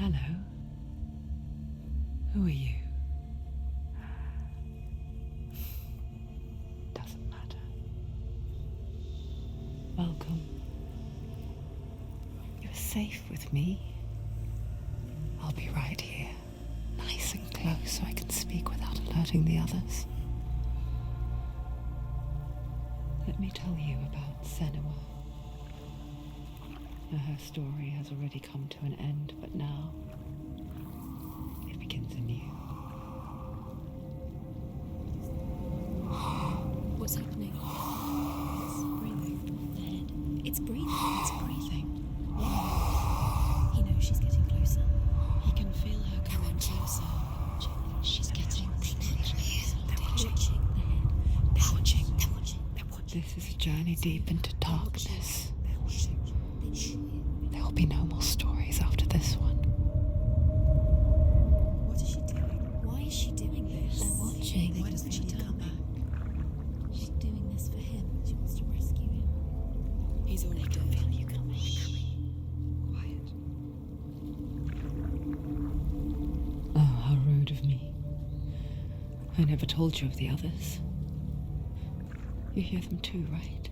Hello. Who are you? Doesn't matter. Welcome. You're safe with me. I'll be right here, nice and close so I can speak without alerting the others. Let me tell you about Senua. Her story has already come to an end, but now it begins anew. What's happening? It's breathing. The head. It's breathing. It's breathing. Why? He knows she's getting closer. He can feel her coming closer. She's getting closer. They're watching. The head. They're watching. They're watching. They're watching. This is a journey deep into darkness. They're watching. There will be no more stories after this one. What is she doing? Why is she doing this? They're watching. Why doesn't she turn back? She's doing this for him. She wants to rescue him. He's already dead. Feel you coming. Quiet. Oh, how rude of me. I never told you of the others. You hear them too, right?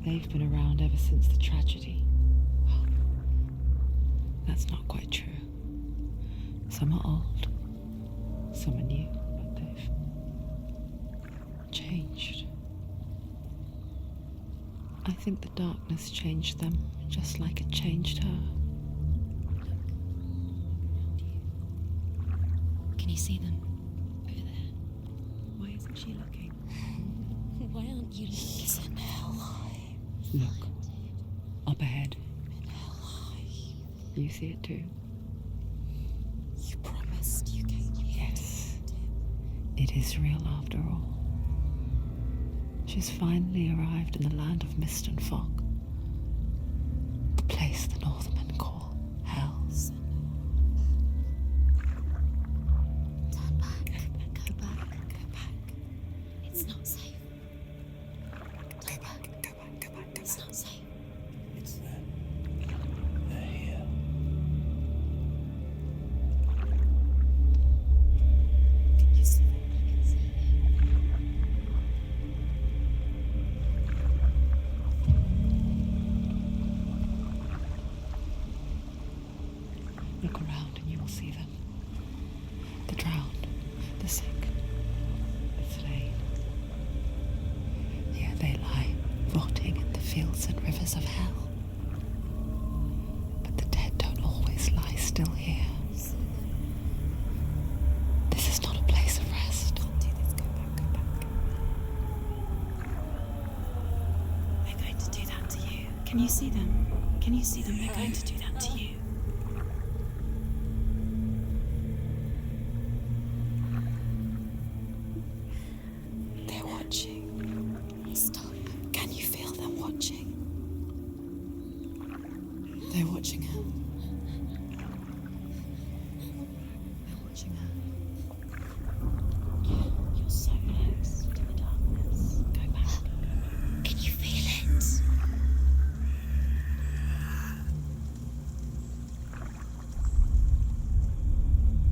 They've been around ever since the tragedy. Well, that's not quite true. Some are old, some are new, but they've changed. I think the darkness changed them, just like it changed her. Can you see them? Over there. Why isn't she looking? Why aren't you looking? He's in Helheim. Look, up ahead. In Helheim. You see it too? You promised you came here. Yes. It is real after all. She's finally arrived in the land of mist and fog. The place the Northmen call Hell. Turn back. Go back. Go back. It's not safe. Go back. Go back. Go back. It's not safe. It's them. They're here. Can you see them? I can see Look around and you will see them. The drowned, the sick, the slain. Here they lie, rotting in the fields and rivers of hell. But the dead don't always lie still here. This is not a place of rest. Can't do this. Go back. Go back. They're going to do that to you. Can you see them? Can you see them? They're going to do that to you. They're watching. Stop. Can you feel them watching? They're watching her. They're watching her. You're so close to the darkness. Go back. Can you feel it?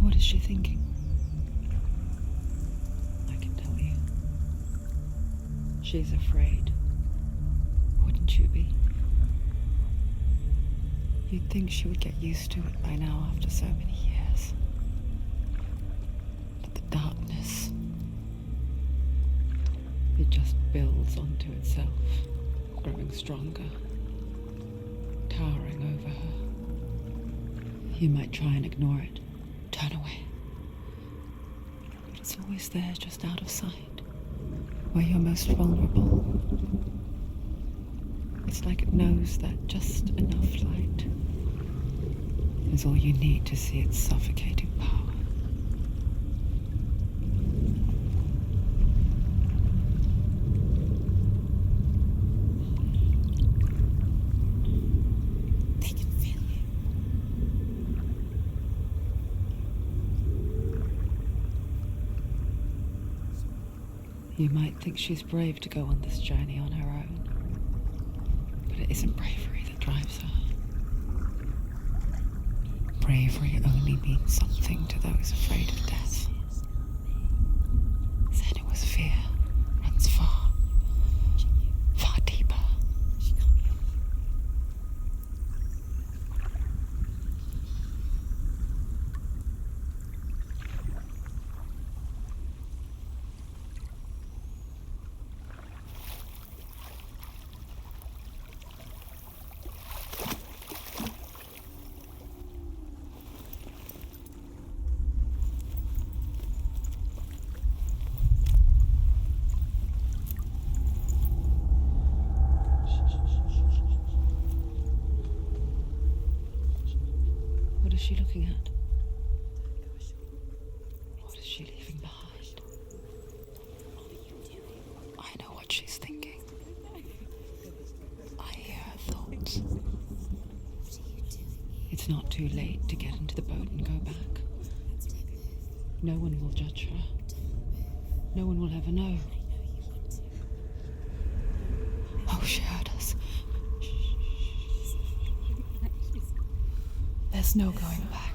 What is she thinking? I can tell you. She's afraid. Wouldn't you be? You'd think she would get used to it by now after so many years. But the darkness, it just builds onto itself, growing stronger, towering over her. You might try and ignore it, turn away. But it's always there, just out of sight, where you're most vulnerable. It's like it knows that just enough light is all you need to see its suffocating power. They can feel you. You might think she's brave to go on this journey on her own, but it isn't bravery that drives her. bravery only means something to those afraid of death. Senua's fear runs far, far deeper. What is she looking at? What is she leaving behind? I know what she's thinking. I hear her thoughts. It's not too late to get into the boat and go back. No one will judge her. No one will ever know. Oh, she heard us. There's no going back.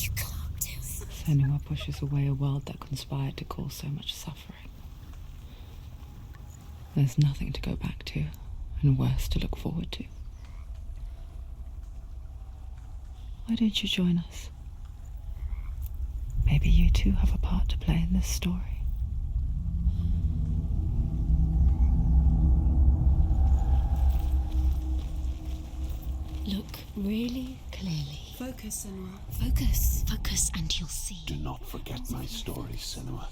You can't do it. Senua pushes away a world that conspired to cause so much suffering. There's nothing to go back to, and worse to look forward to. Why don't you join us? Maybe you too have a part to play in this story. Look really clearly. Focus, Senua. Focus. Focus and you'll see. Do not forget my story, Senua.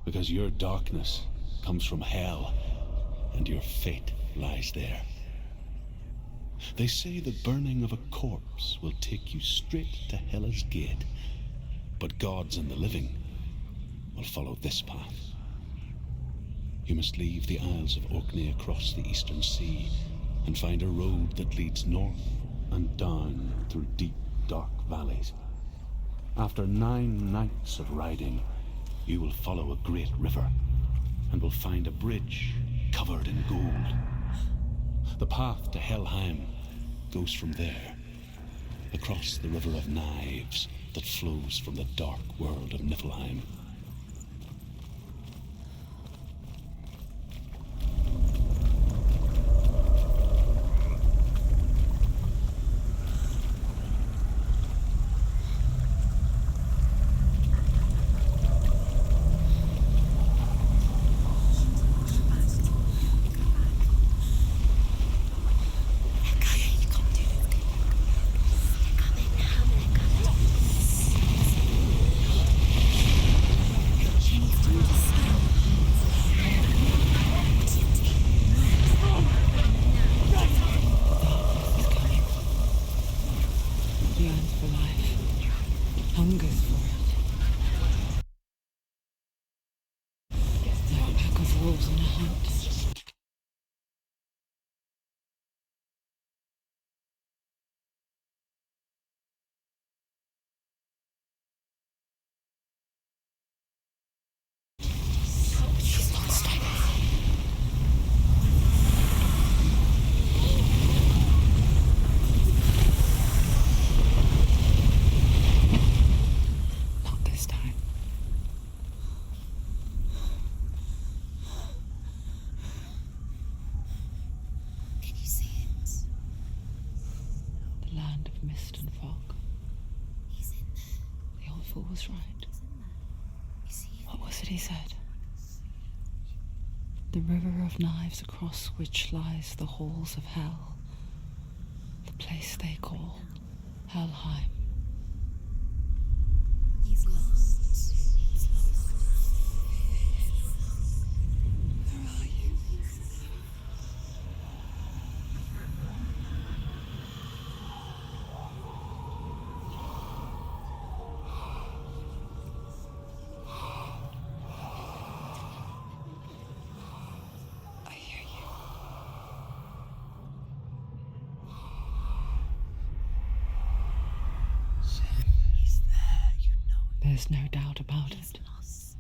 Because your darkness comes from hell, and your fate lies there. They say the burning of a corpse will take you straight to Hela's gate, but gods and the living will follow this path. You must leave the Isles of Orkney across the eastern sea and find a road that leads north and down through deep, dark valleys. After 9 nights of riding, you will follow a great river and will find a bridge covered in gold. The path to Helheim goes from there, across the river of knives that flows from the dark world of Niflheim. Yearns for life, hungers for it. Like a pack of wolves in a hunt. She's not stopping. Not this time. Can you see it? The land of mist and fog. He's in there. The old fool was right. You see it? What was it he said? The river of knives across which lies the halls of hell. The place they call Helheim. He's lost. He's lost. Where are you? I hear you. He's there, you know it. There's no doubt about He's it. lost.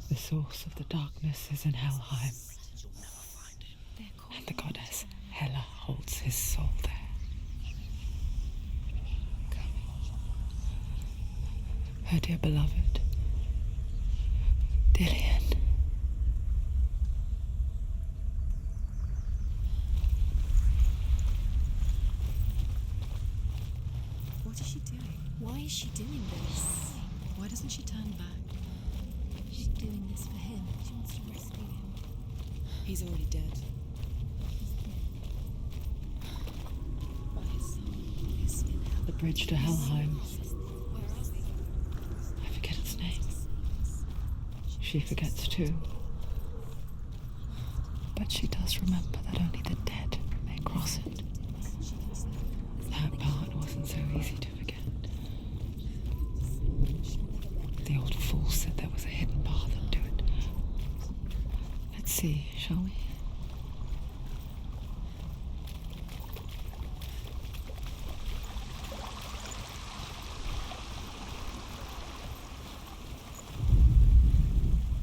The source of the darkness is in Helheim. You'll never find him. They And the goddess Hela holds his soul there. Her dear beloved, Dillion. What is she doing? Why is she doing this? Why doesn't she turn back? She's doing this for him. She wants to rescue him. He's already dead. But his soul is in hell. The bridge to Helheim. I forget its name. She forgets too. But she does remember that only the dead may cross it. That part wasn't so easy to forget. The old fool said there was a hidden path into it. Let's see, shall we?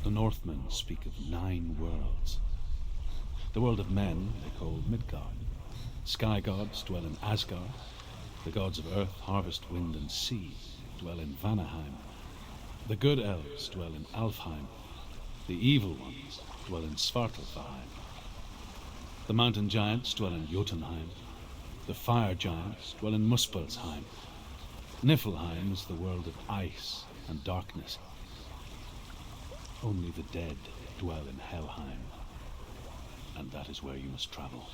The Northmen speak of 9 worlds. The world of men they call Midgard. Sky gods dwell in Asgard. The gods of earth, harvest, wind, and sea dwell in Vanaheim. The good elves dwell in Alfheim. The evil ones dwell in Svartalfheim. The mountain giants dwell in Jotunheim. The fire giants dwell in Muspelheim. Niflheim is the world of ice and darkness. Only the dead dwell in Helheim, and that is where you must travel.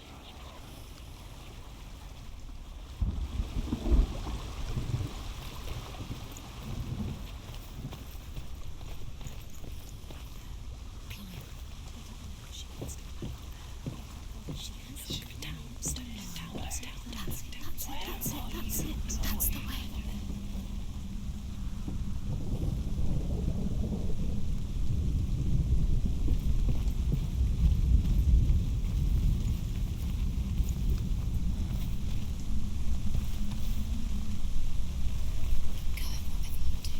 That's the way.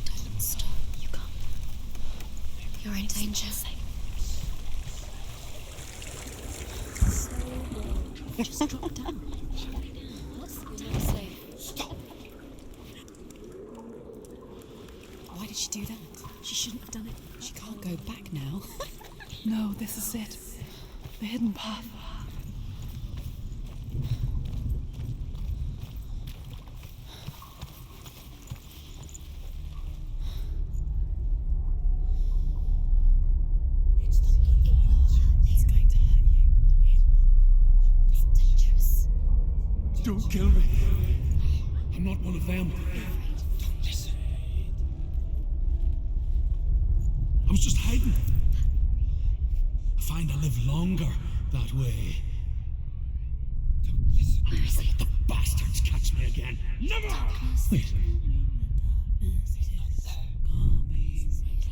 Don't stop. You can't. You're in danger. Just drop down. What's the say? Stop! Why did she do that? She shouldn't have done it. She can't go back now. No, this is it. The hidden path. It's going to hurt you. It's dangerous. Don't kill me. I'm not one of them. Don't listen. I was just hiding. I find I live longer that way. Don't listen. Let the bastards catch me again. Never! Wait.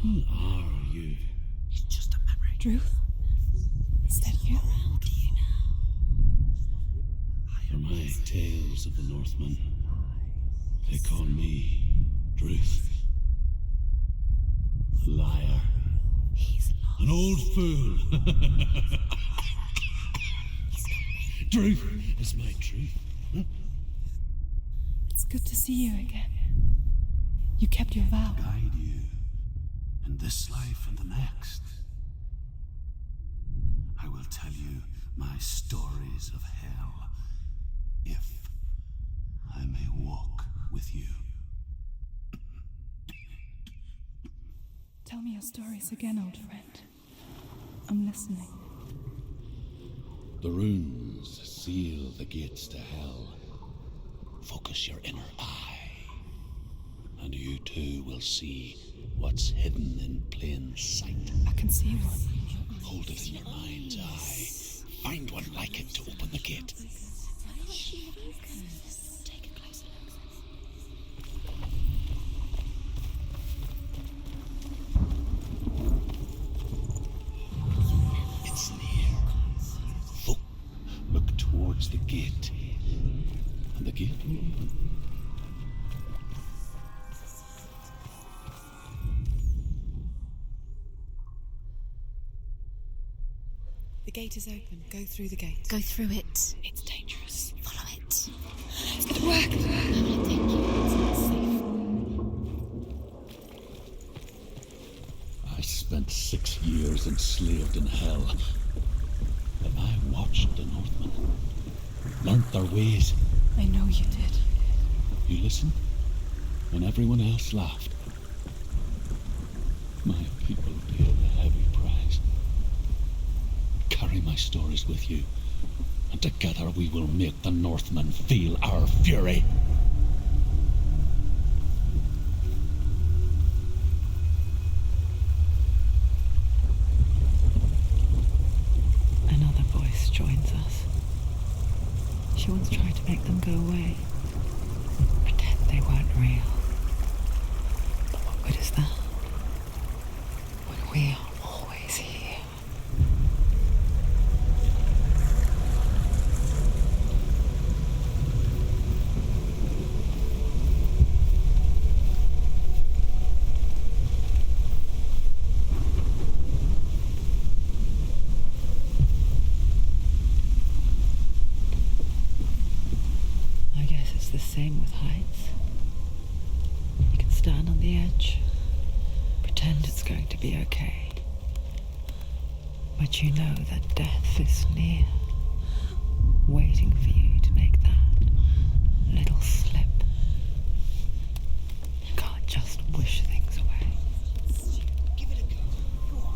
Who are you? It's just a memory. Truth? Is that you? For my tales of the Northmen, they call me Druth. A liar. He's lost. An old fool. Druth is my truth. Huh? It's good to see you again. You kept your vow. Guide you in this life and the next. I will tell you my stories of hell, if I may walk with you. Tell me your stories again, old friend. I'm listening. The runes seal the gates to hell. Focus your inner eye, and you too will see what's hidden in plain sight. I can see one. Hold it in your mind's eye. Find one like it to open the gate. Take a closer look. It's near. Look towards the gate, and the gate will open. The gate is open. Go through the gate. Go through it. It's dangerous. Follow it. It's gonna work. No, thank you. It's not safe. I spent 6 years enslaved in hell. And I watched the Northmen. Learnt their ways. I know you did. You listened when everyone else laughed. My people paid a heavy price. Carry my stories with you, and together we will make the Northmen feel our fury. Another voice joins us. She once tried to make them go away. Pretend they weren't real. But what good is that? When we are always here. I guess it's the same with heights. You can stand on the edge, pretend it's going to be okay. But you know that death is near, waiting for you to make that little slip. You can't just wish things away. Give it a go. Go on.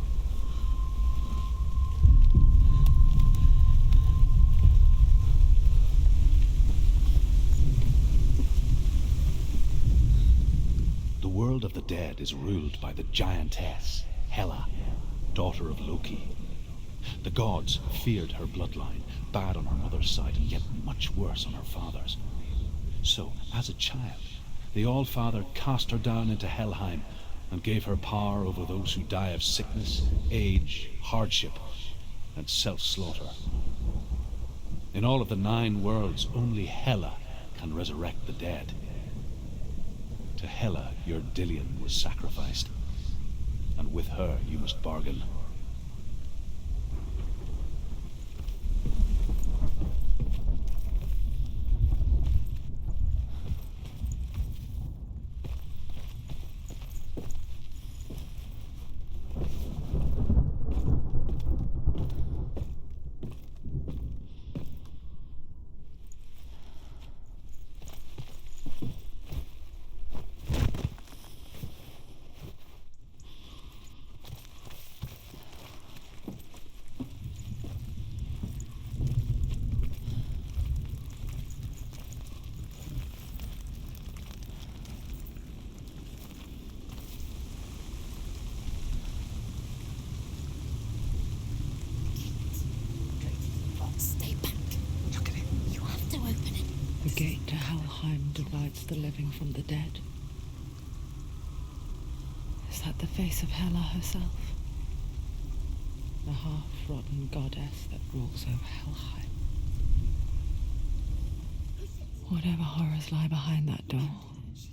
The world of the dead is ruled by the giantess, Hela, daughter of Loki. The gods feared her bloodline, bad on her mother's side and yet much worse on her father's. So, as a child, the All-Father cast her down into Helheim and gave her power over those who die of sickness, age, hardship, and self-slaughter. In all of the 9 worlds, only Hela can resurrect the dead. To Hela, your Dillion was sacrificed, and with her you must bargain. Stay back. Look at it. You have to open it. The gate to Helheim divides the living from the dead. Is that the face of Hela herself? The half-rotten goddess that rules over Helheim. Whatever horrors lie behind that door, She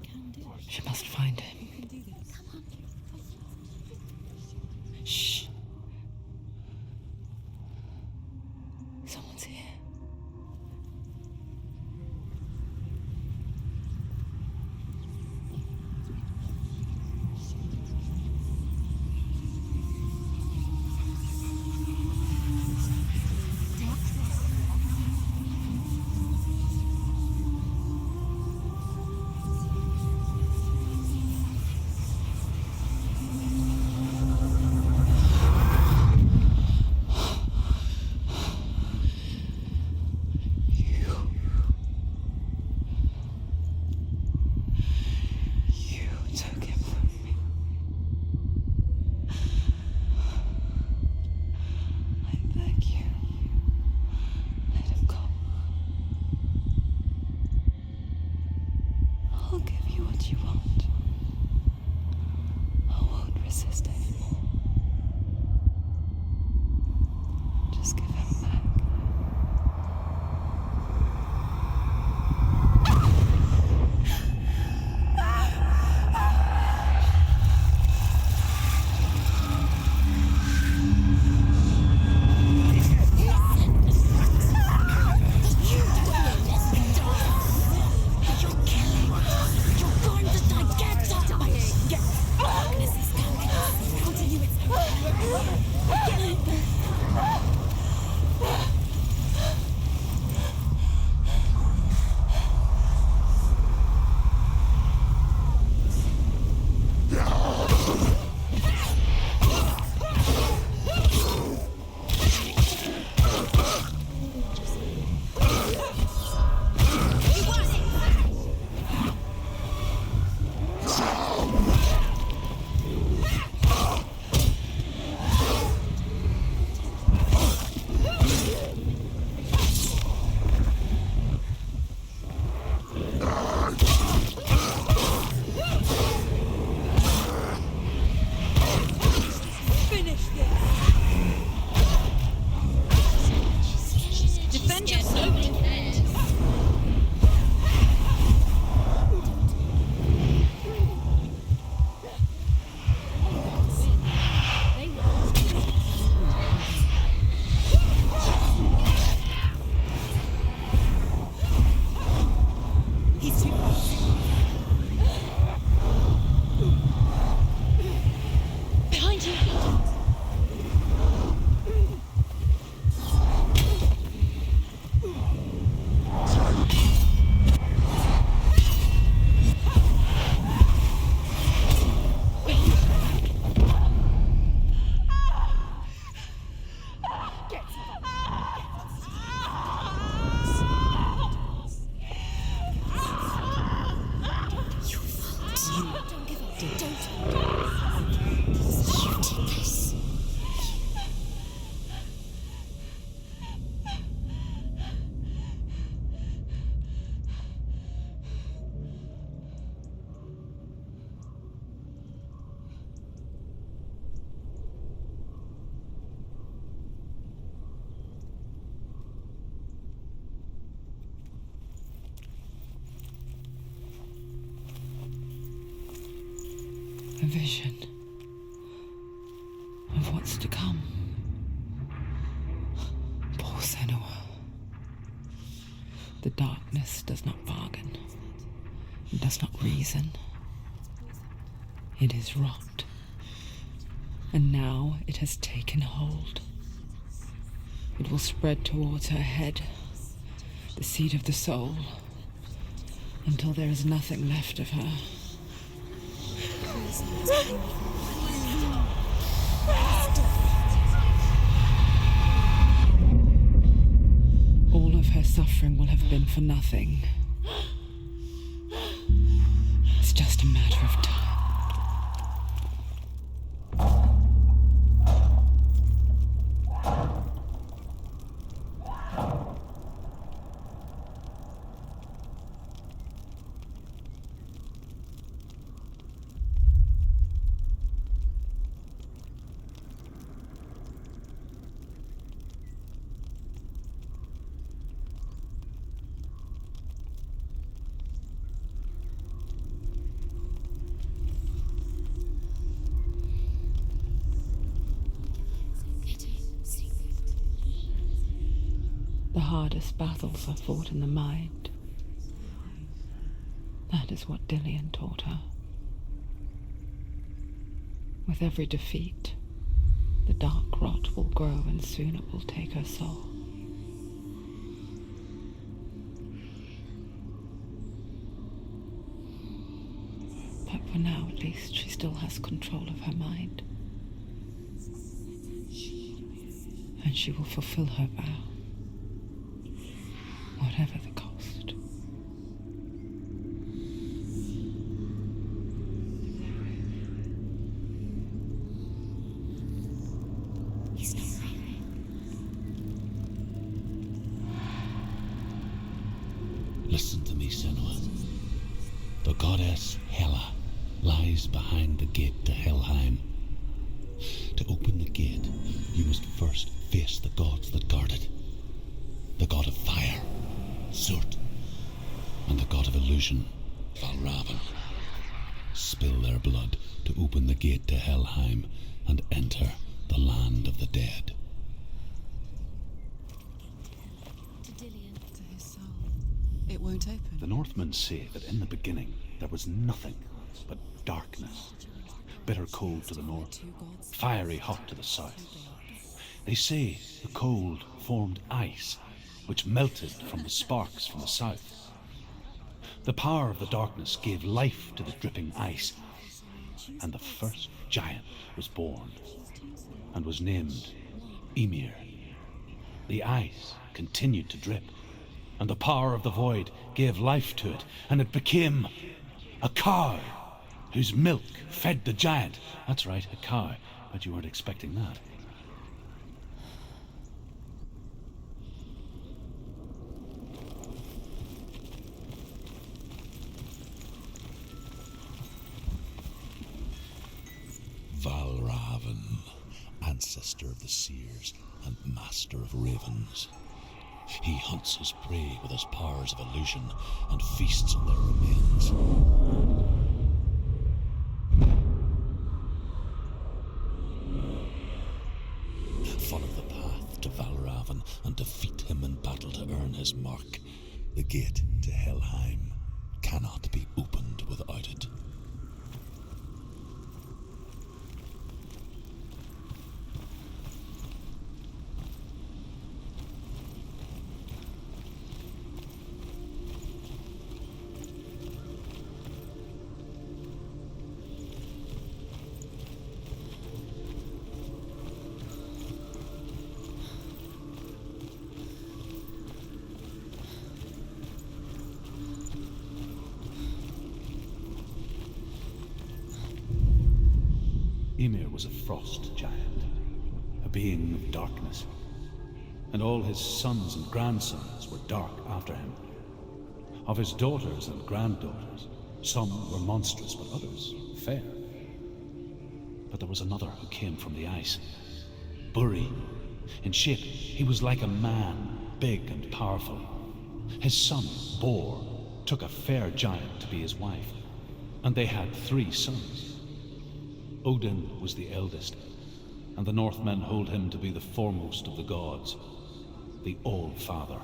can do it. she must find him. You can do this. Come on. Shh. Someone's here. You took him from me. I beg you, let him go. I'll give you what you want. I won't resist anymore. Just give him back. A vision of what's to come. Poor Senua. The darkness does not bargain. It does not reason. It is rot. And now it has taken hold. It will spread towards her head, the seat of the soul, until there is nothing left of her. All of her suffering will have been for nothing. It's just a matter of time. The hardest battles are fought in the mind. That is what Dillion taught her. With every defeat, the dark rot will grow and soon it will take her soul. But for now, at least, she still has control of her mind. And she will fulfill her vow. Whatever the cost. He's not real. Listen to me, Senua. The goddess Hela lies behind the gate to Helheim. To open the gate, you must first face the gods that guard it. The god of fire, Surt, and the god of illusion, Valravn. Spill their blood to open the gate to Helheim and enter the land of the dead. To Dillion, to his soul. It won't open. The Northmen say that in the beginning there was nothing but darkness. Bitter cold to the north, fiery hot to the south. They say the cold formed ice, which melted from the sparks from the south. The power of the darkness gave life to the dripping ice, and the first giant was born, and was named Ymir. The ice continued to drip, and the power of the void gave life to it, and it became a cow, whose milk fed the giant. That's right, a cow, but you weren't expecting that. Valravn, ancestor of the seers and master of ravens. He hunts his prey with his powers of illusion and feasts on their remains. Follow the path to Valravn and defeat him in battle to earn his mark. The gate to Helheim cannot be opened without it. Ymir was a frost giant, a being of darkness, and all his sons and grandsons were dark after him. Of his daughters and granddaughters, some were monstrous, but others fair. But there was another who came from the ice, Buri. In shape, he was like a man, big and powerful. His son, Bor, took a fair giant to be his wife, and they had 3 sons. Odin was the eldest, and the Northmen hold him to be the foremost of the gods, the All-Father.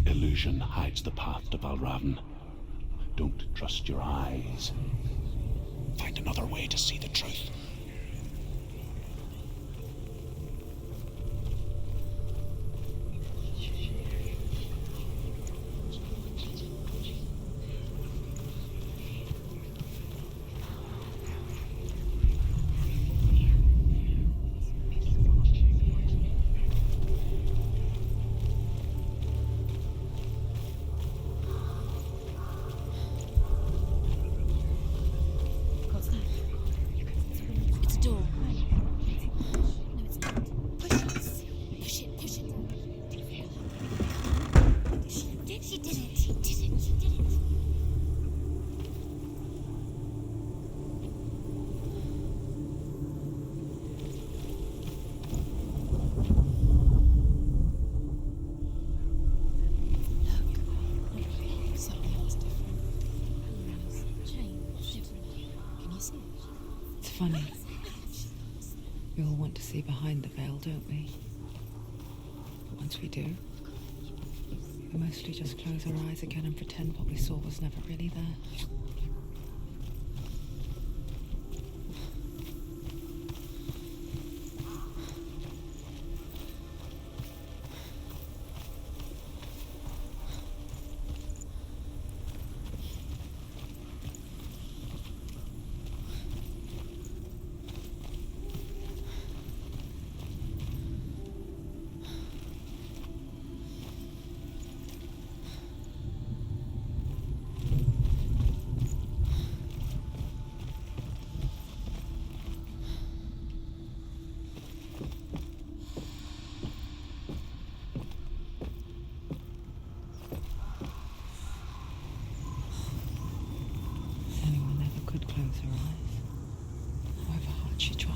Illusion hides the path to Valravn. Don't trust your eyes. Find another way to see the truth. What's that? It's a door. No, it's not. Push it. Push it. Push it. She did it. She did it. She did it. Look. Something else different. Change. Can you see it? It's funny. We all want to see behind the veil, don't we? But once we do, we mostly just close our eyes again and pretend what we saw was never really there. Anyone ever could close her eyes, however hard she tried.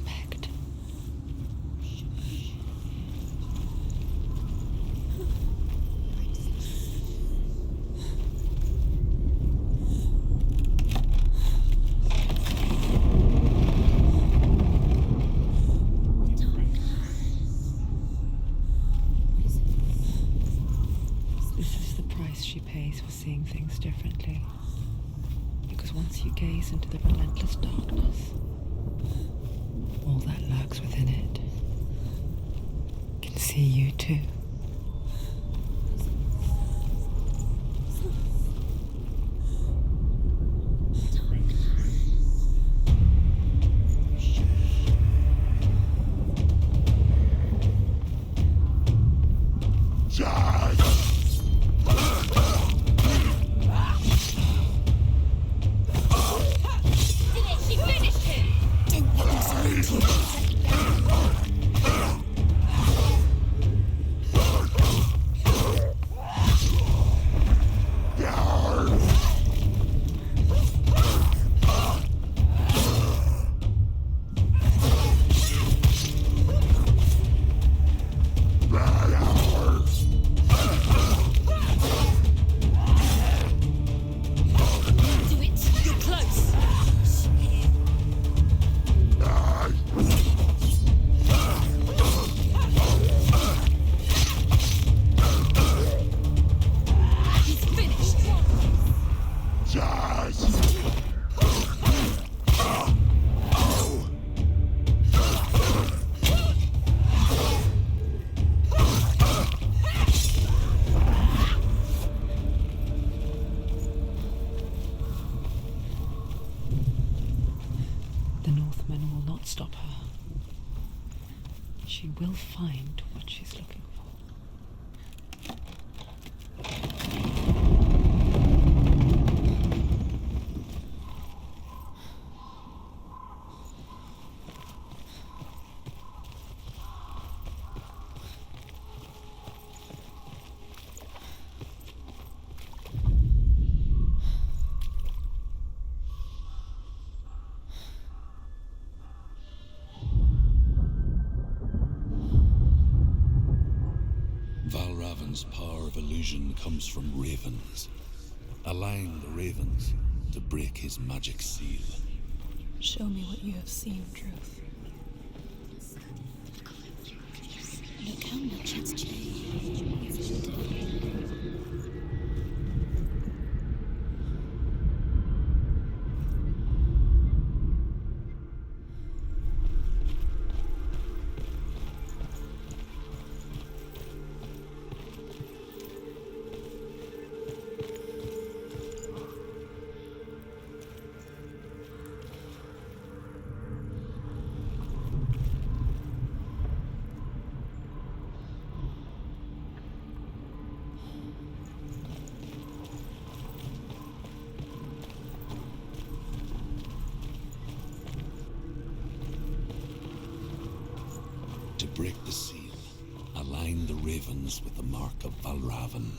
Begged. This is the price she pays for seeing things differently. Because once you gaze into the relentless darkness, all that lurks within it can see you too. She finished him! Don't let us The Northmen will not stop her. She will find what she's looking for. Valravan's power of illusion comes from ravens. Align the ravens to break his magic seal. Show me what you have seen, Truth. Look how much it's changed. To break the seal, align the ravens with the mark of Valravan.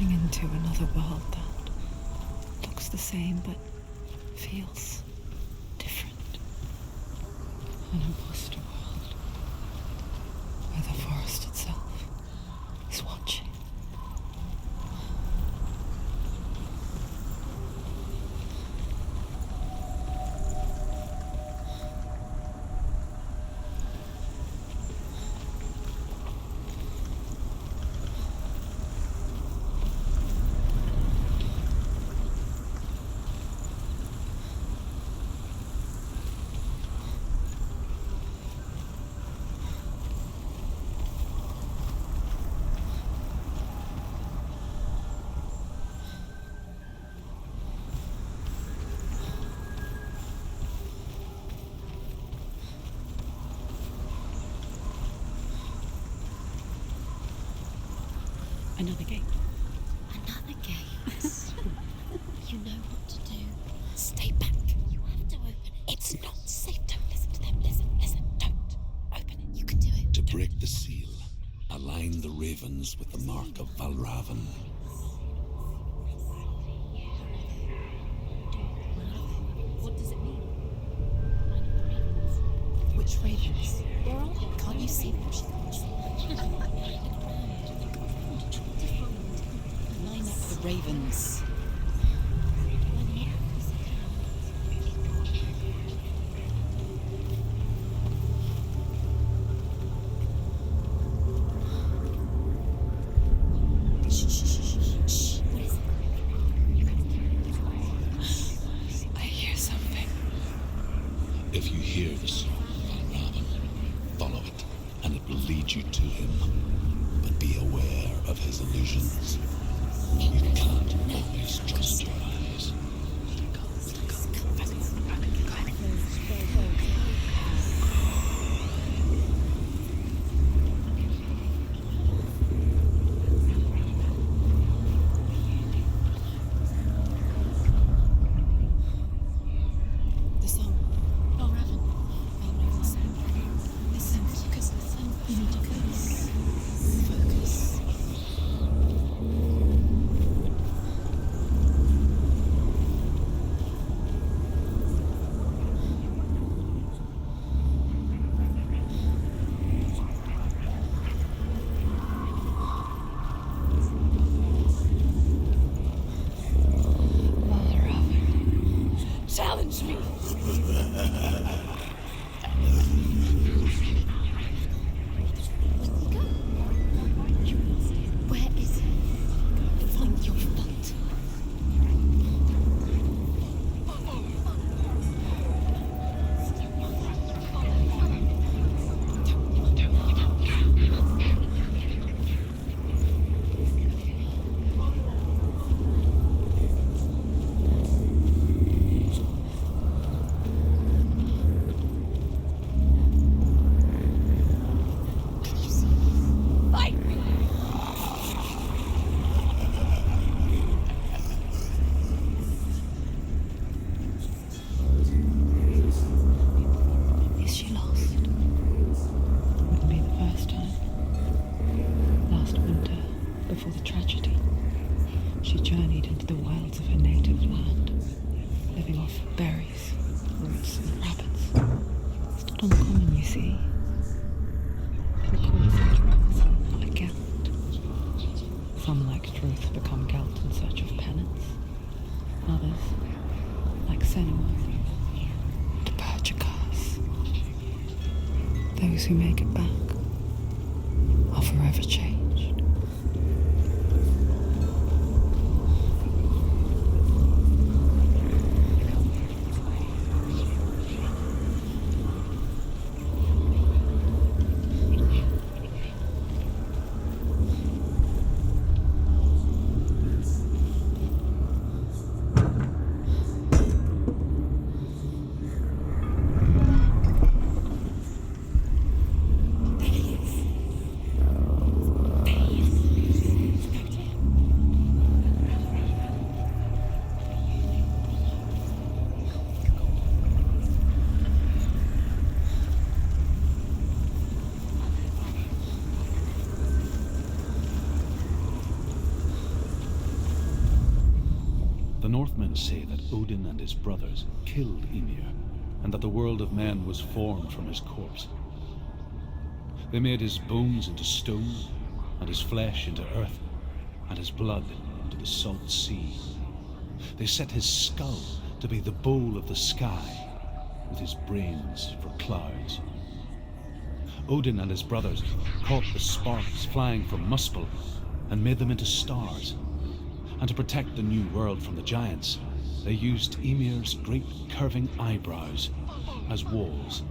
Into another world that looks the same but feels different. An imposter world where the forest itself is watching. Another gate. Another gate. You know what to do. Stay back. You have to open it. It's not safe. Don't listen to them. Listen. Don't. Open it. You can do it. To break the seal, align the ravens with the mark of Valravan. ravens. Can't you see them? Line up the ravens. I hear something. If you hear the song of Raven, follow it, and it will lead you to him. But be aware of his illusions. You can't always trust your eyes. The song. Oh, Raven. Raven song. Listen, focus. Focus. Challenge me! Where is he? Find your foot. Fight me! Is she lost? Wouldn't be the first time. Last winter, before the tragedy, she journeyed into the wilds of her native land, living off berries, roots, and rabbits. It's not uncommon, you see. We call such a Gelt. Some, like Truth, become Gelt in search of penance. Others, like Senua, to purge a curse. Those who make it back are forever changed. The Northmen say that Odin and his brothers killed Ymir, and that the world of men was formed from his corpse. They made his bones into stone, and his flesh into earth, and his blood into the salt sea. They set his skull to be the bowl of the sky, with his brains for clouds. Odin and his brothers caught the sparks flying from Muspel and made them into stars. And to protect the new world from the giants, they used Ymir's great curving eyebrows as walls.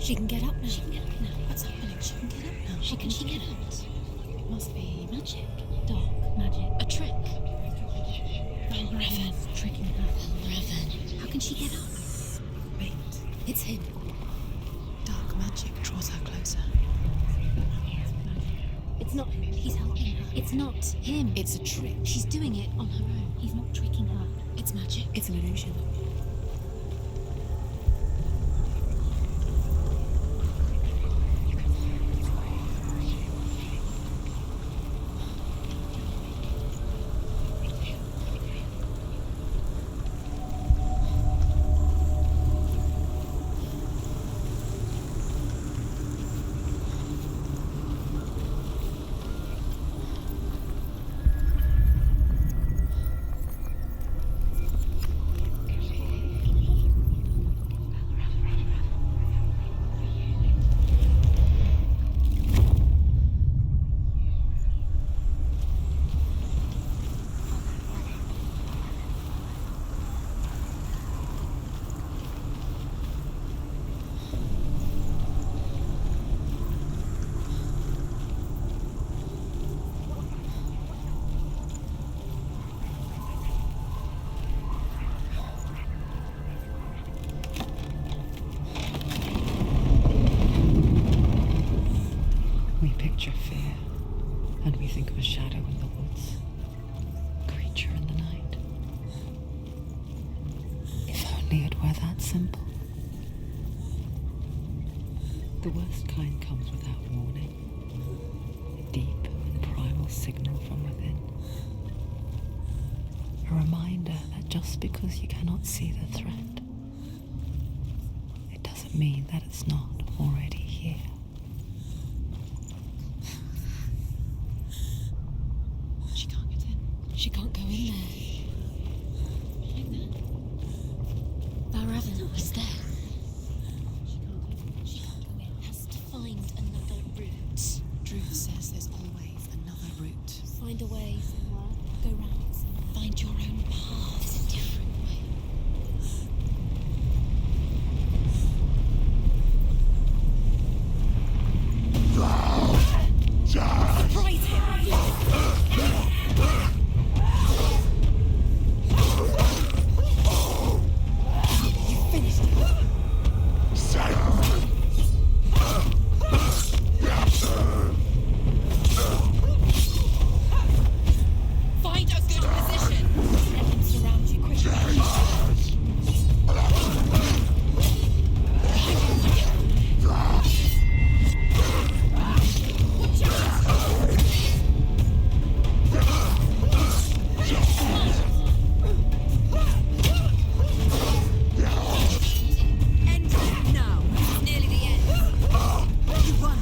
She can get up now. She can get up now. What's happening? She can get up now. How can she get out? It must be Magic. dark magic. A trick. Revan tricking her. Revan. How can she get up? Wait. It's him. Dark magic draws her closer. It's not him. He's helping her. It's not him. It's a trick. She's doing it on her own. He's not tricking her. It's magic. It's an illusion. We picture fear, and we think of a shadow in the woods, a creature in the night. If only it were that simple. The worst kind comes without warning, a deep and primal signal from within. A reminder that just because you cannot see the threat, it doesn't mean that it's not already here. She can't get in. She can't go in there. In there? Revan is there. She can't go in. Has to find another route. Druth says there's always another route. Find a way somewhere. Go round it somewhere. Find your own path. There's a different way. Surprise him! You finished it. Find a good position. Let him surround you quickly. End it now. It's nearly the end. You won.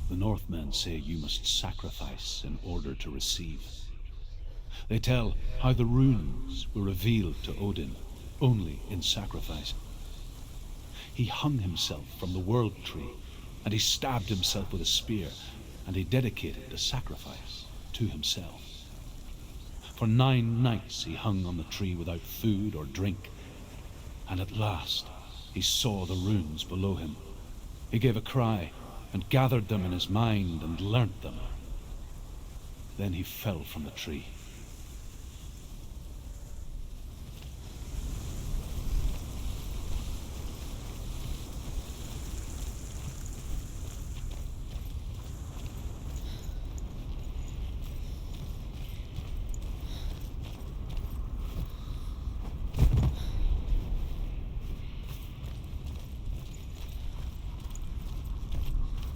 The Northmen say you must sacrifice in order to receive. They tell how the runes were revealed to Odin only in sacrifice. He hung himself from the world tree, and he stabbed himself with a spear, and he dedicated the sacrifice to himself. For 9 nights he hung on the tree without food or drink, and at last he saw the runes below him. He gave a cry and gathered them in his mind and learnt them. Then he fell from the tree.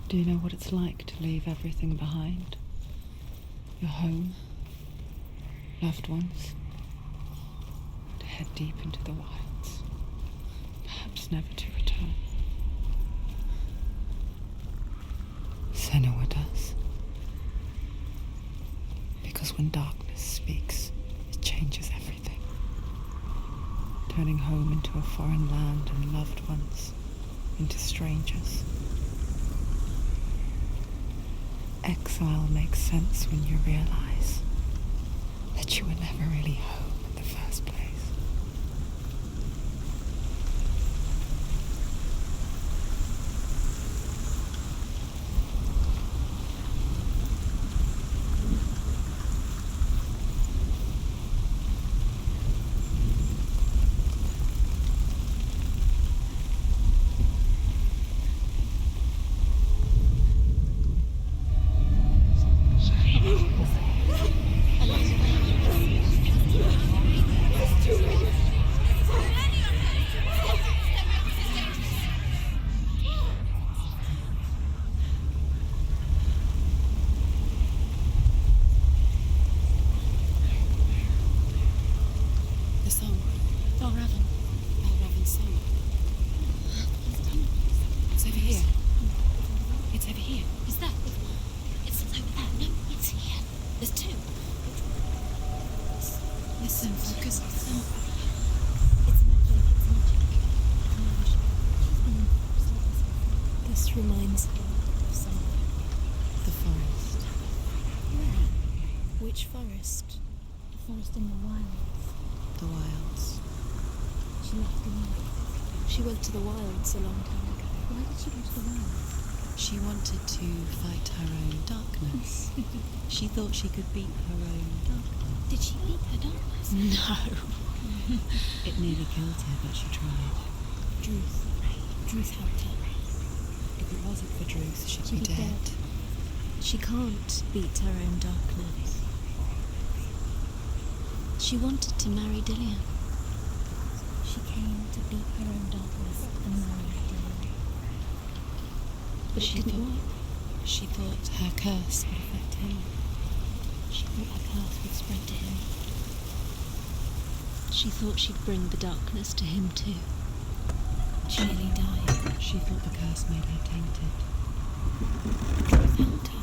Do you know what it's like to leave everything behind? Your home, loved ones, to head deep into the wilds, perhaps never to return. Senua does. Because when darkness darkness speaks, it changes everything, turning home into a foreign land and loved ones into strangers. Exile makes sense when you realize that you were never really home in the first place. Reminds her of something. The forest. Where? Which forest? The forest in the wilds. The wilds. She left the wilds. She went to the wilds a long time ago. Why did she go to the wilds? She wanted to fight her own darkness. She thought she could beat her own darkness. Did she beat her darkness? No. It nearly killed her, but she tried. Druth helped her. If it wasn't for Druth, she'd be dead. She can't beat her own darkness. She wanted to marry Dillion. She came to beat her own darkness and marry Dillion. But it didn't work. She thought her curse would affect him. She thought her curse would spread to him. She thought she'd bring the darkness to him too. She nearly died. She thought the curse made her tainted. Druth helped her.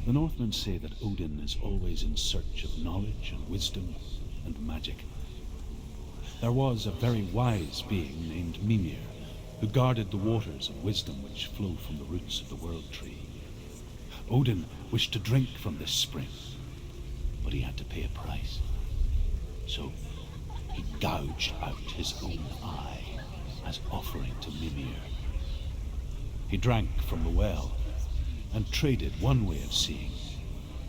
The Northmen say that Odin is always in search of knowledge and wisdom and magic. There was a very wise being named Mimir, who guarded the waters of wisdom which flow from the roots of the world tree. Odin wished to drink from this spring, but he had to pay a price. So he gouged out his own eye as offering to Mimir. He drank from the well and traded one way of seeing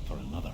for another.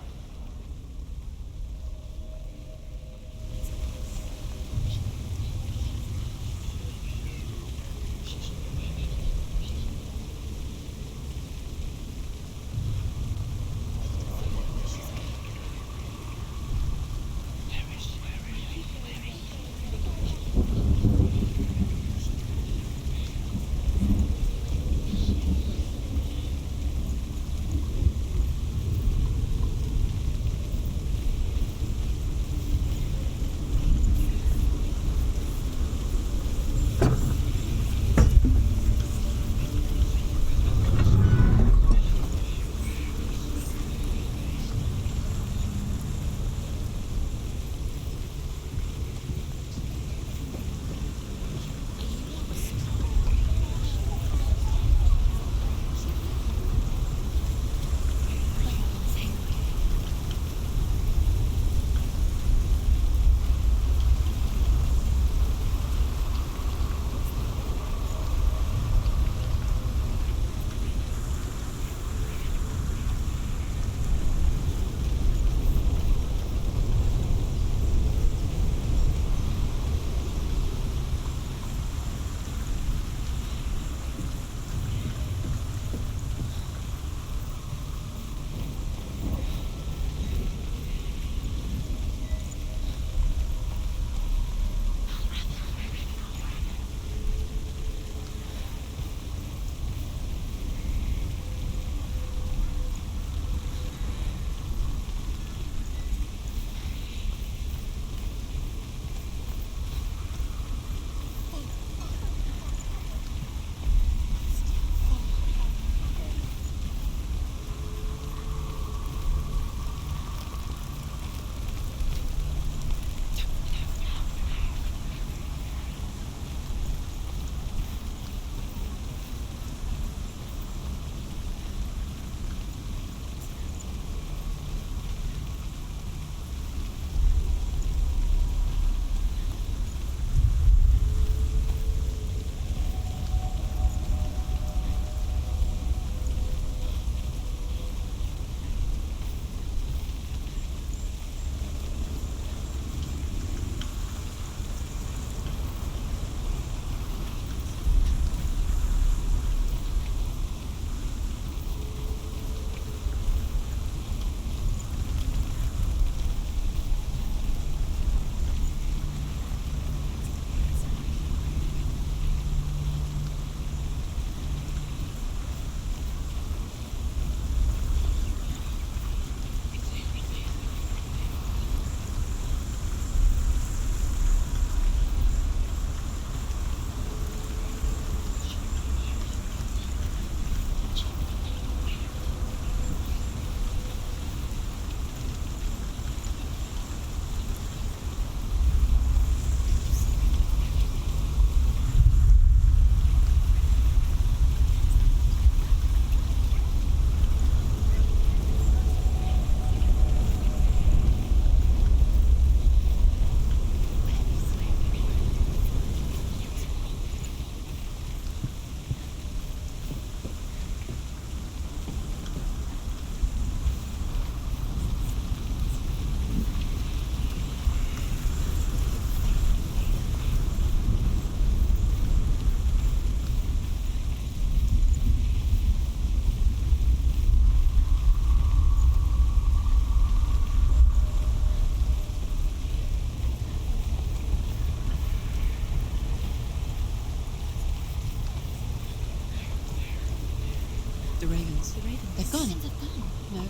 They've gone. Things have gone. No,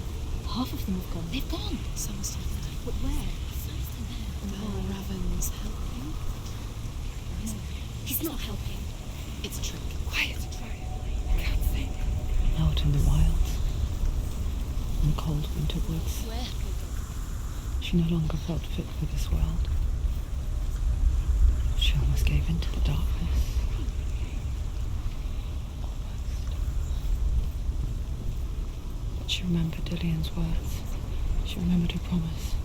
half of them have gone. They've gone. Some are still there. But where? Some are still there. No, Raven's helping. He's not helping. It's a trick. Quiet. Can't think. Out in the wilds, in cold winter woods, Where have we gone? she no longer felt fit for this world. She almost gave in to the darkness. But she remembered Dillion's words. She remembered her promise.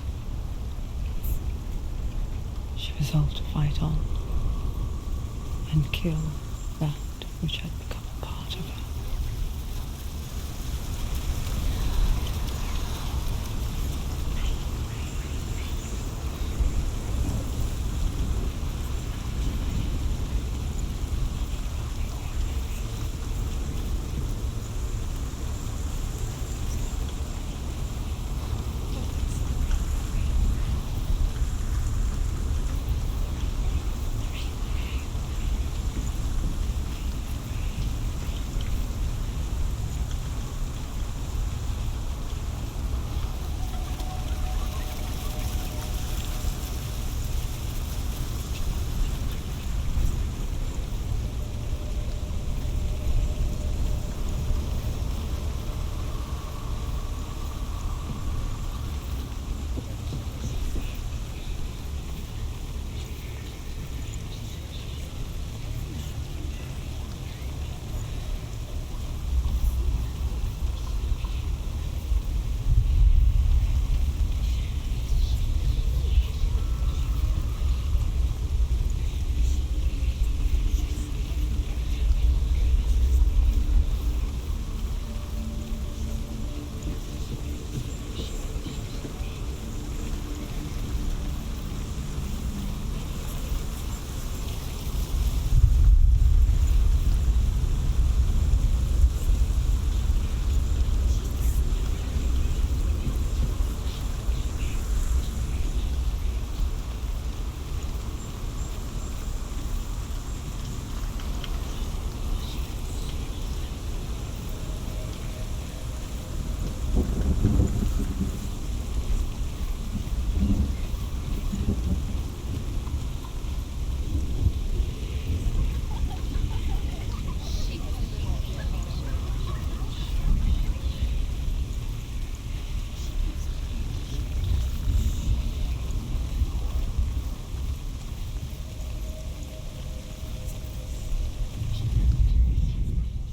She resolved to fight on and kill that which had become a part of her.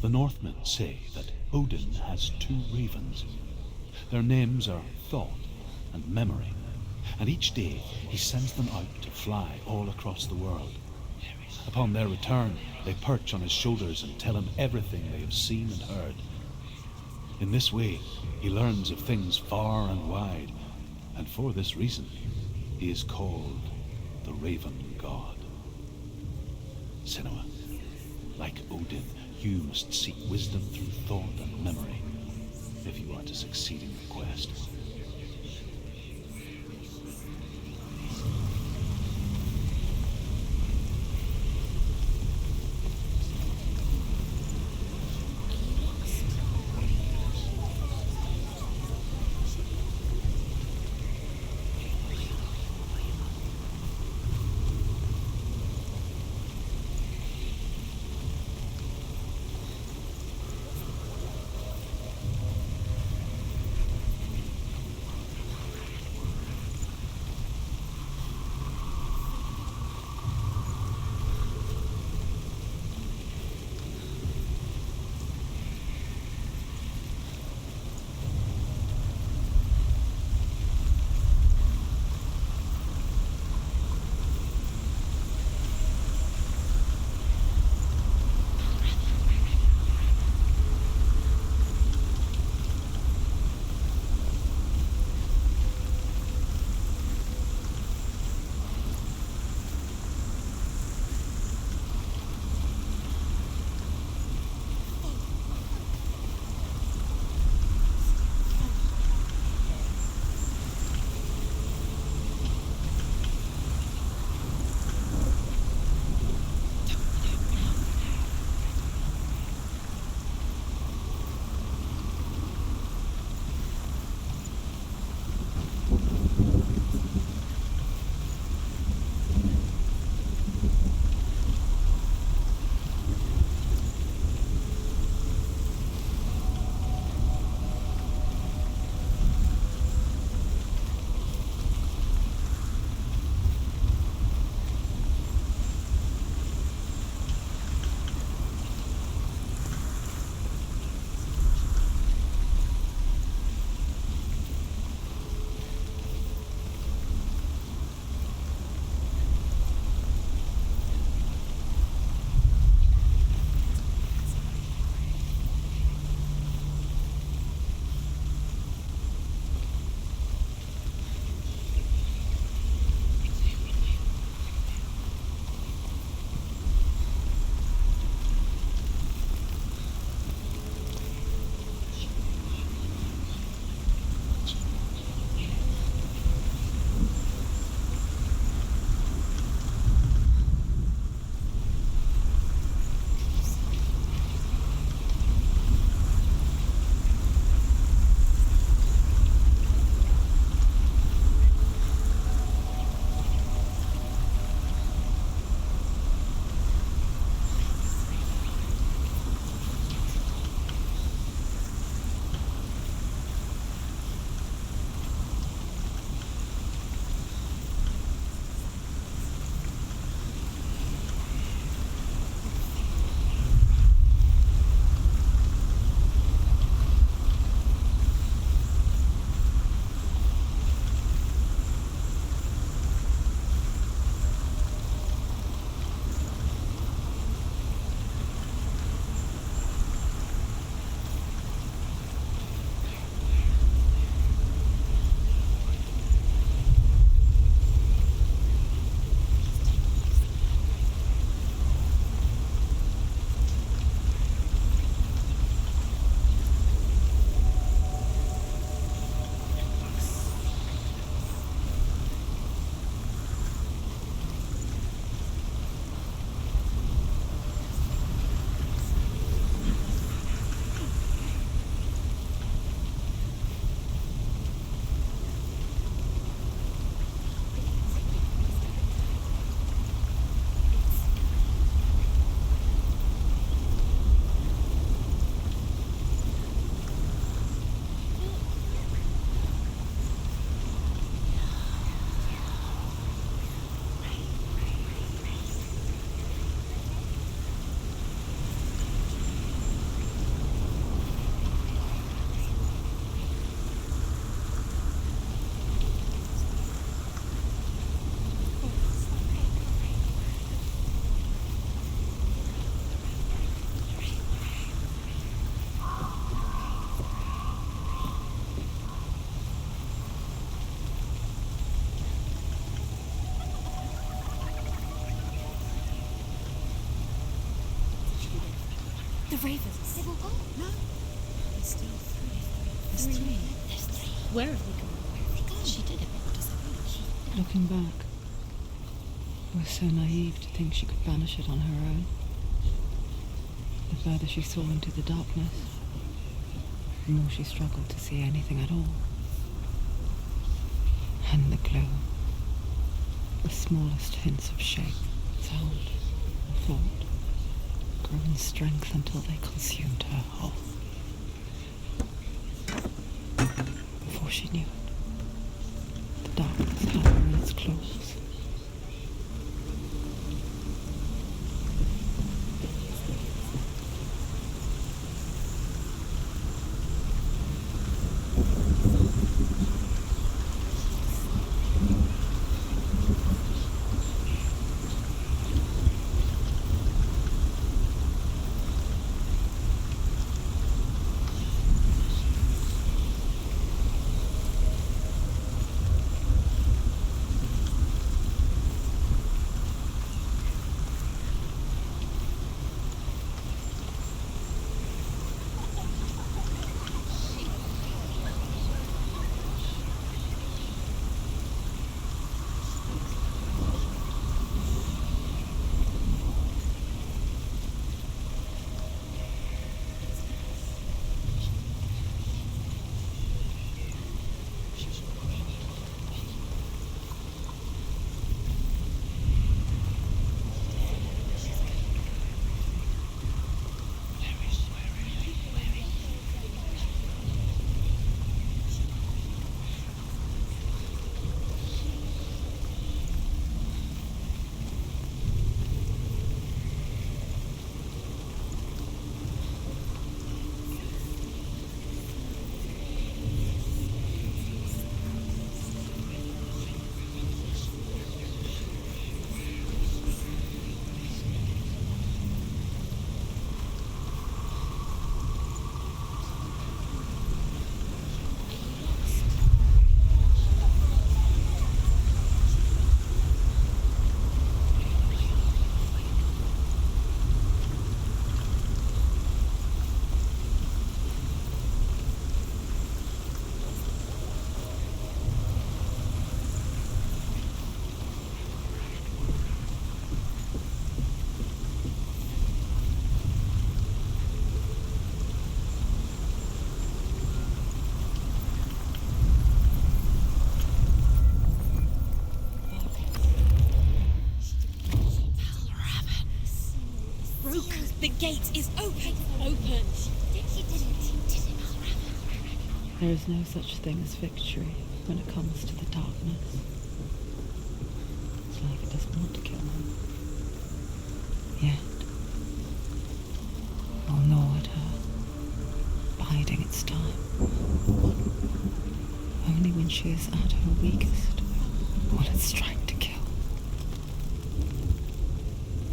The Northmen say that Odin has two ravens. Their names are Thought and Memory, and each day he sends them out to fly all across the world. Upon their return, they perch on his shoulders and tell him everything they have seen and heard. In this way, he learns of things far and wide, and for this reason, he is called the Raven God. Senua, like Odin, you must seek wisdom through thought and memory if you are to succeed in your quest. ravens. They've all gone. No. There's still three. There's three. There's three. Where have they gone? Where have they gone? She did it. What does that mean? Looking back, I was so naive to think she could banish it on her own. The further she saw into the darkness, the more she struggled to see anything at all. And the glow, the smallest hints of shape, sound, or thought, grew in strength until they consumed her whole. Before she knew it, the darkness had her in its claws. The gate is open. Open. There is no such thing as victory when it comes to the darkness. It's like it doesn't want to kill them. Yet, I'll gnaw at her, biding its time. Only when she is at her weakest will it strike to kill.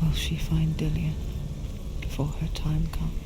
Will she find Dillion before her time comes?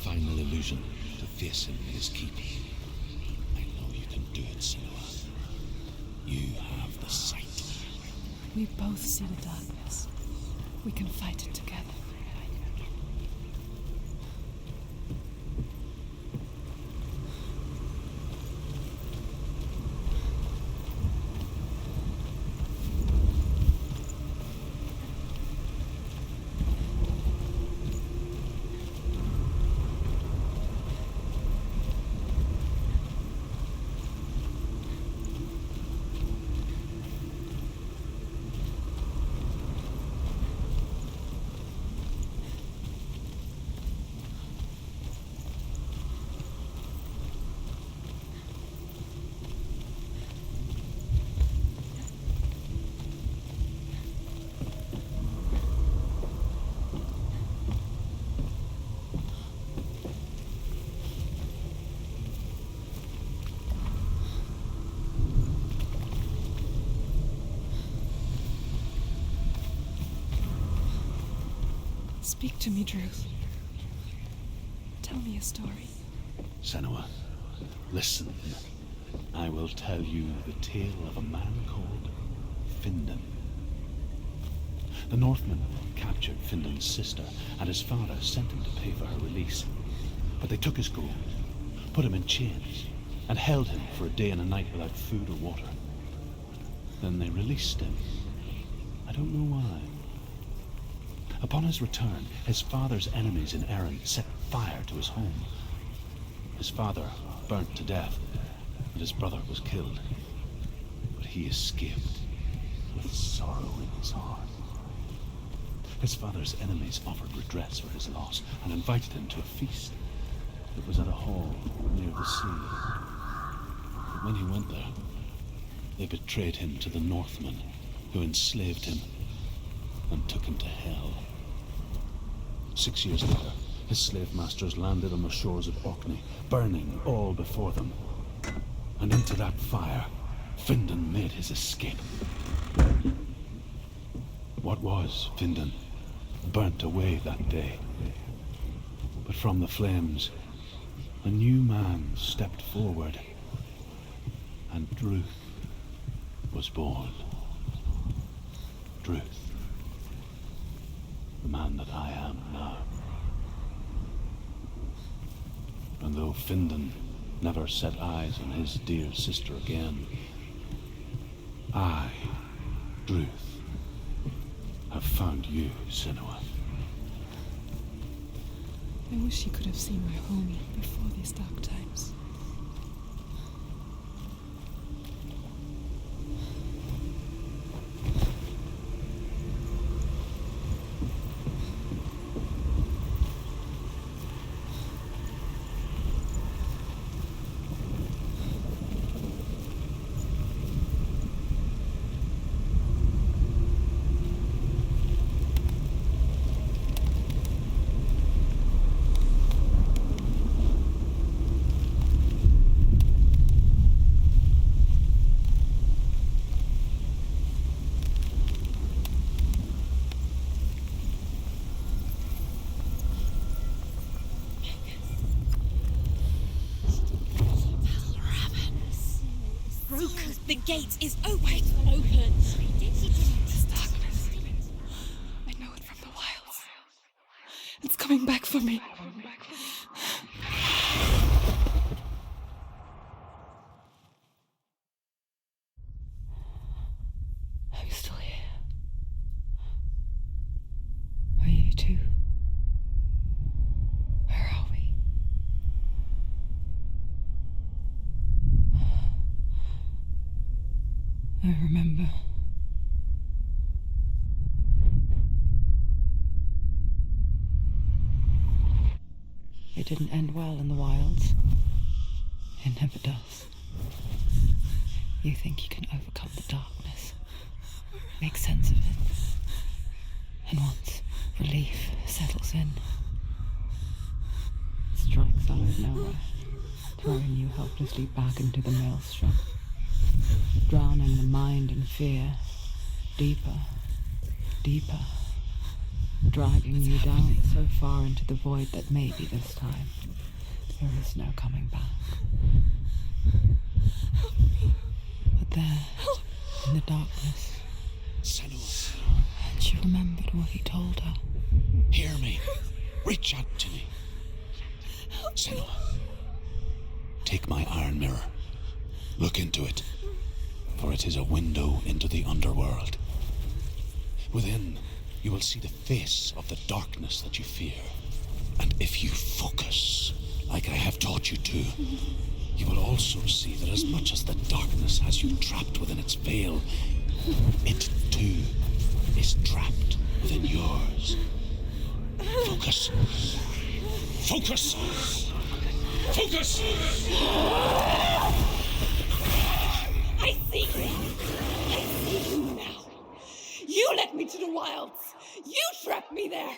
Final illusion to face him in his keep. I know you can do it, Senua. You have the sight. We both see the darkness. We can fight it together. Speak to me, Druth. Tell me a story. Senua, listen. I will tell you the tale of a man called Findan. The Northmen captured Findan's sister, and his father sent him to pay for her release. But they took his gold, put him in chains, and held him for a day and a night without food or water. Then they released him. I don't know why. Upon his return, his father's enemies in Erin set fire to his home. His father burnt to death, and his brother was killed. But he escaped with sorrow in his heart. His father's enemies offered redress for his loss and invited him to a feast. It was at a hall near the sea. But when he went there, they betrayed him to the Northmen, who enslaved him and took him to Hell. 6 years later, his slave masters landed on the shores of Orkney, burning all before them. And into that fire, Findan made his escape. What was Findan burnt away that day. But from the flames, a new man stepped forward, and Druth was born. Druth, the man that I am now. And though Findan never set eyes on his dear sister again, I, Druth, have found you, Senua. I wish you could have seen my home before these dark times. The gate is open. Open. This darkness. I know it from the wilds. It's coming back for me. I'm still here. Are you too? Where are we? I remember. It didn't end well in the wilds. It never does. You think you can overcome the darkness, make sense of it, and once relief settles in, it strikes out of nowhere, throwing you helplessly back into the maelstrom, drowning the mind in fear, deeper, deeper, dragging you down so far into the void that maybe this time there is no coming back. But there, in the darkness, Senua, and she remembered what he told her. hear me. Reach out to me. Senua, take my iron mirror. Look into it, for it is a window into the underworld. Within, you will see the face of the darkness that you fear. And if you focus, like I have taught you to, you will also see that as much as the darkness has you trapped within its veil, it too is trapped within yours. Focus. Focus! Focus! I see you. I see you now. You led me to the wilds. You trapped me there.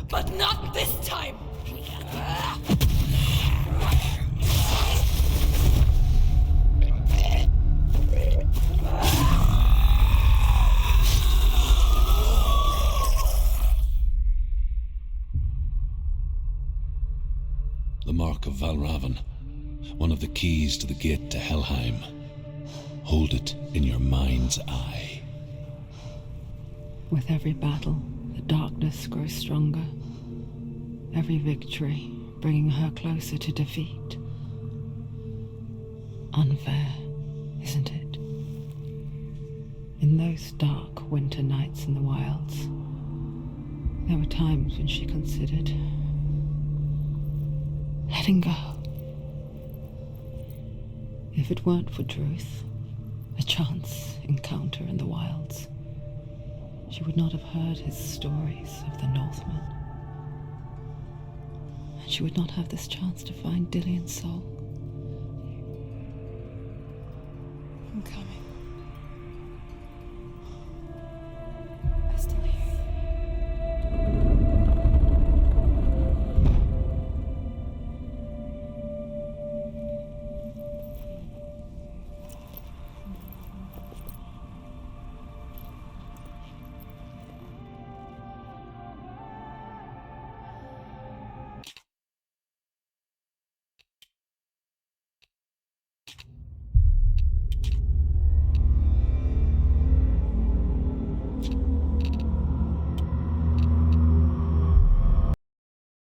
But not this time! The Mark of Valravn, one of the keys to the gate to Helheim. Hold it in your mind's eye. With every battle, the darkness grows stronger. Every victory bringing her closer to defeat. Unfair, isn't it? In those dark winter nights in the wilds, there were times when she considered letting go. If it weren't for Druth, a chance encounter in the wilds, she would not have heard his stories of the Northmen. And she would not have this chance to find Dillion's soul.